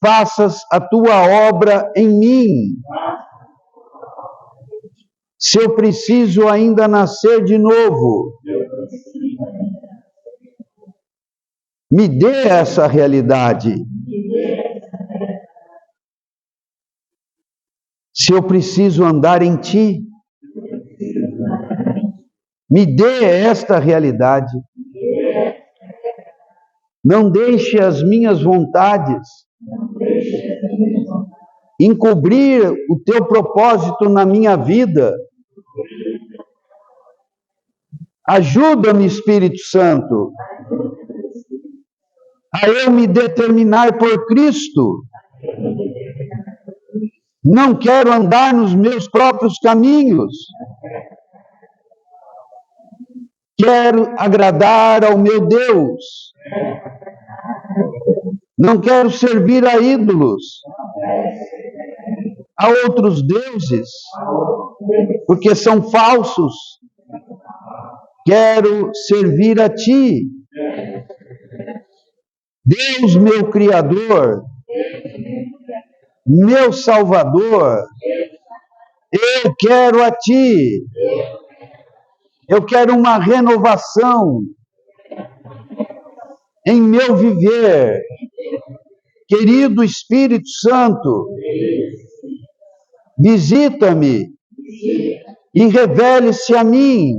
faças a tua obra em mim. Se eu preciso ainda nascer de novo, me dê essa realidade. Se eu preciso andar em ti, me dê esta realidade. Não deixe as minhas vontades encobrir o teu propósito na minha vida. Ajuda-me, Espírito Santo, a eu me determinar por Cristo. Não quero andar nos meus próprios caminhos. Quero agradar ao meu Deus. Não quero servir a ídolos, a outros deuses, porque são falsos. Quero servir a ti, Deus meu Criador, meu Salvador. Eu quero a ti. Eu quero uma renovação em meu viver. Querido Espírito Santo, visita-me e revele-se a mim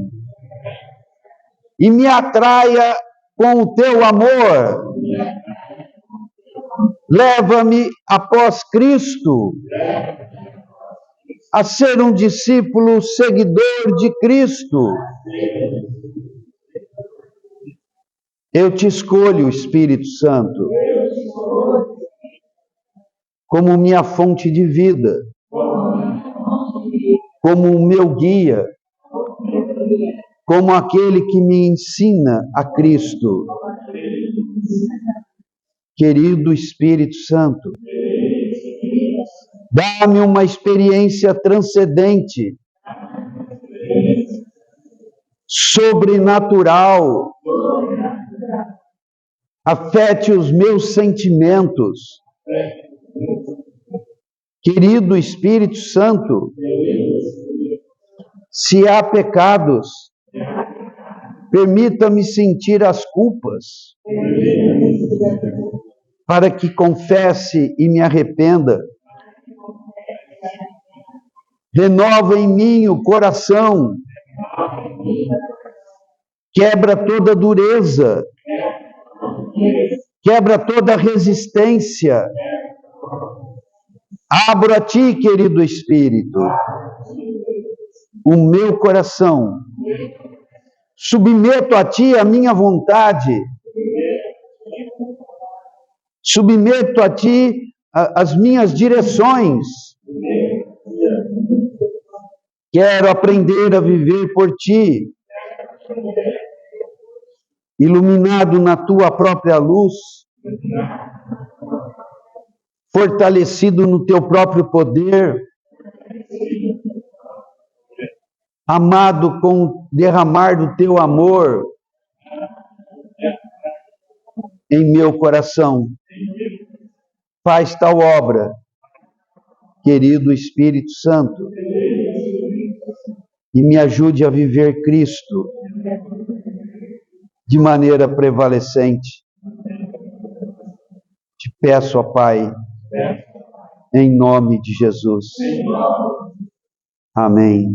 e me atraia com o teu amor. Leva-me após Cristo a ser um discípulo seguidor de Cristo. Eu te escolho, Espírito Santo, como minha fonte de vida, como o meu guia, como aquele que me ensina a Cristo. Querido Espírito Santo, dá-me uma experiência transcendente, sobrenatural. Afete os meus sentimentos. Querido Espírito Santo, se há pecados, permita-me sentir as culpas, para que confesse e me arrependa. Renova em mim o coração, quebra toda dureza, quebra toda resistência. Abro a ti, querido Espírito, o meu coração. Submeto a ti a minha vontade. Submeto a ti as minhas direções. Quero aprender a viver por ti, iluminado na tua própria luz, fortalecido no teu próprio poder, amado com o derramar do teu amor em meu coração. Faz tal obra, querido Espírito Santo, e me ajude a viver Cristo de maneira prevalecente. Te peço, ó Pai, em nome de Jesus. Amém.